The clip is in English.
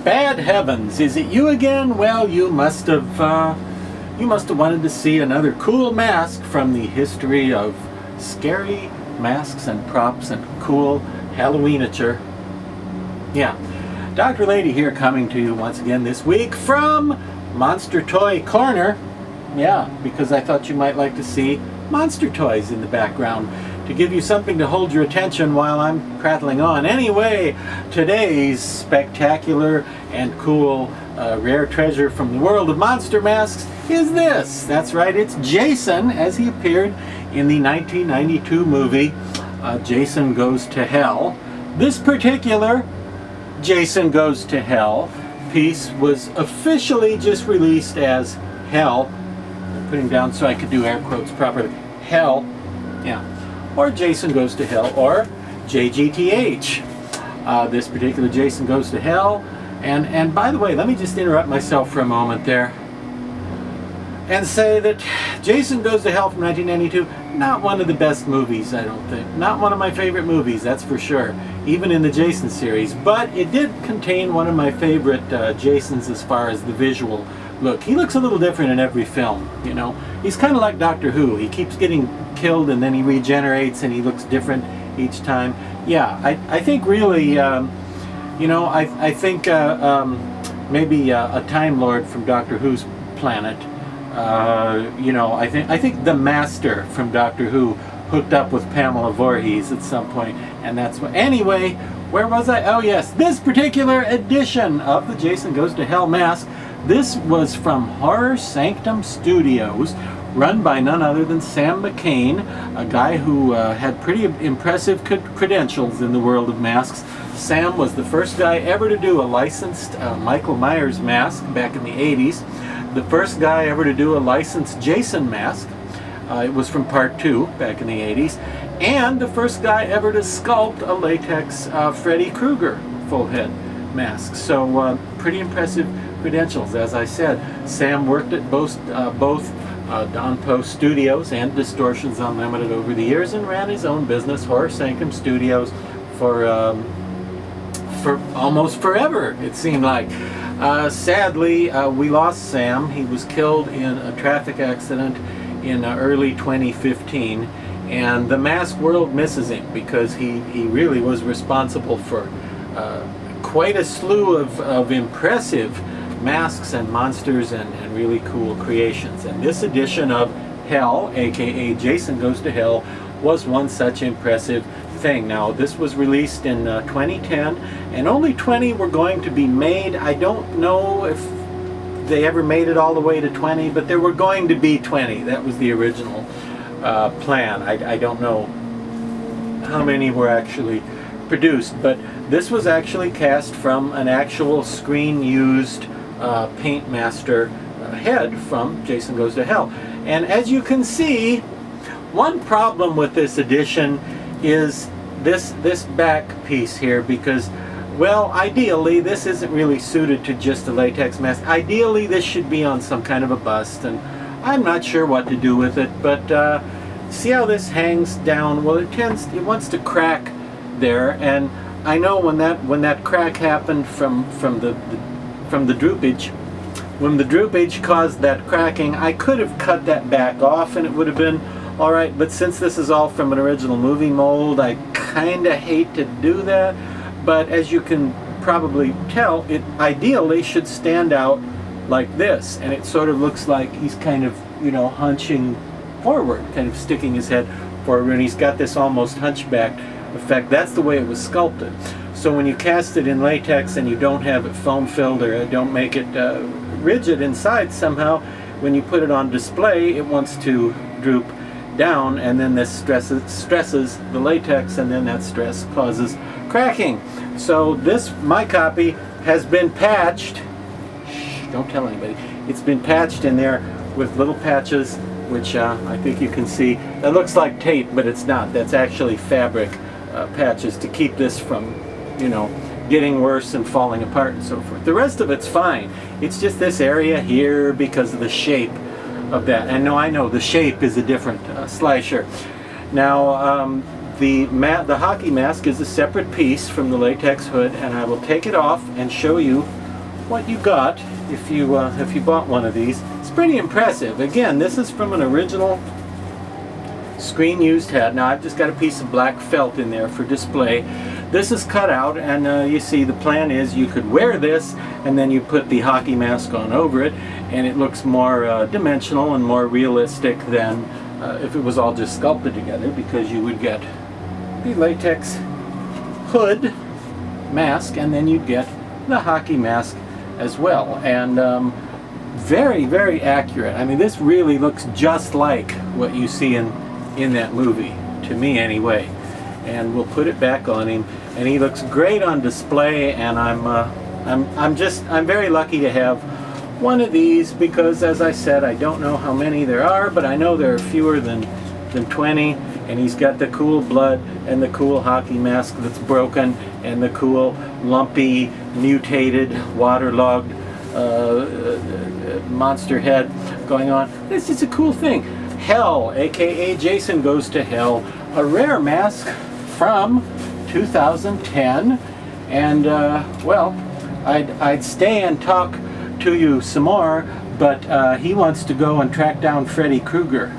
Bad heavens, is it you again? Well, you must have wanted to see another cool mask from the history of scary masks and props and cool Halloweenature. Yeah, Dr. Lady here coming to you once again this week from Monster Toy Corner. Yeah, because I thought you might like to see monster toys in the background to give you something to hold your attention while I'm prattling on. Anyway, today's spectacular and cool rare treasure from the world of monster masks is this. That's right, it's Jason as he appeared in the 1992 movie Jason Goes to Hell. This particular Jason Goes to Hell piece was officially just released as Hell. I'm putting down so I could do air quotes properly. Hell, yeah. Or Jason Goes to Hell, or JGTH. This particular Jason Goes to Hell. And by the way, let me just interrupt myself for a moment there and say that Jason Goes to Hell from 1992, not one of the best movies, I don't think. Not one of my favorite movies, that's for sure, even in the Jason series. But it did contain one of my favorite Jasons as far as the visual look. He looks a little different in every film, you know. He's kind of like Doctor Who. He keeps getting killed and then he regenerates and he looks different each time. Yeah, I think really, you know, I think maybe a Time Lord from Doctor Who's planet. You know, I think the Master from Doctor Who hooked up with Pamela Voorhees at some point, and that's what. Anyway, where was I? Oh yes, this particular edition of the Jason Goes to Hell mask. This was from Horror Sanctum Studios, run by none other than Sam McCain, a guy who had pretty impressive credentials in the world of masks. Sam was the first guy ever to do a licensed Michael Myers mask back in the 80s. The first guy ever to do a licensed Jason mask. It was from Part 2 back in the 80s. And the first guy ever to sculpt a latex Freddy Krueger full head mask. So pretty impressive credentials. As I said, Sam worked at both Don Post Studios and Distortions Unlimited over the years and ran his own business, Horror Sanctum Studios, for almost forever, it seemed like. Sadly, we lost Sam. He was killed in a traffic accident in early 2015, and the mask world misses him because he really was responsible for quite a slew of impressive masks and monsters and really cool creations. And this edition of Hell, aka Jason Goes to Hell, was one such impressive thing. Now, this was released in 2010, and only 20 were going to be made. I don't know if they ever made it all the way to 20, but there were going to be 20. That was the original plan. I don't know how many were actually produced, but this was actually cast from an actual screen-used Paint Master head from Jason Goes to Hell. And as you can see, one problem with this edition is this back piece here, because, well, ideally this isn't really suited to just a latex mask. Ideally this should be on some kind of a bust, and I'm not sure what to do with it, but see how this hangs down? Well, it wants to crack there, and I know when that crack happened from the droopage, when the droopage caused that cracking, I could have cut that back off and it would have been alright, but since this is all from an original movie mold, I kinda hate to do that. But as you can probably tell, it ideally should stand out like this, and it sort of looks like he's kind of, you know, hunching forward, kind of sticking his head forward, and he's got this almost hunchback effect. That's the way it was sculpted. So when you cast it in latex and you don't have it foam filled or don't make it rigid inside somehow, when you put it on display, it wants to droop down, and then this stresses the latex, and then that stress causes cracking. So this, my copy, has been patched. Shh, don't tell anybody. It's been patched in there with little patches, which I think you can see. That looks like tape, but it's not. That's actually fabric patches to keep this from, you know, getting worse and falling apart and so forth. The rest of it's fine. It's just this area here because of the shape of that. And no, I know the shape is a different slasher. Now, the hockey mask is a separate piece from the latex hood, and I will take it off and show you what you got if you bought one of these. It's pretty impressive. Again, this is from an original screen used head. Now I've just got a piece of black felt in there for display. This is cut out, and you see the plan is you could wear this and then you put the hockey mask on over it, and it looks more dimensional and more realistic than if it was all just sculpted together, because you would get the latex hood mask and then you'd get the hockey mask as well. And very, very accurate. I mean, this really looks just like what you see in that movie, to me anyway. And we'll put it back on him, and he looks great on display, and I'm very lucky to have one of these, because as I said, I don't know how many there are, but I know there are fewer than 20, and he's got the cool blood and the cool hockey mask that's broken and the cool lumpy, mutated, waterlogged monster head going on. This is a cool thing. Hell, aka Jason Goes to Hell, a rare mask from 2010, and well, I'd stay and talk to you some more, but he wants to go and track down Freddy Krueger.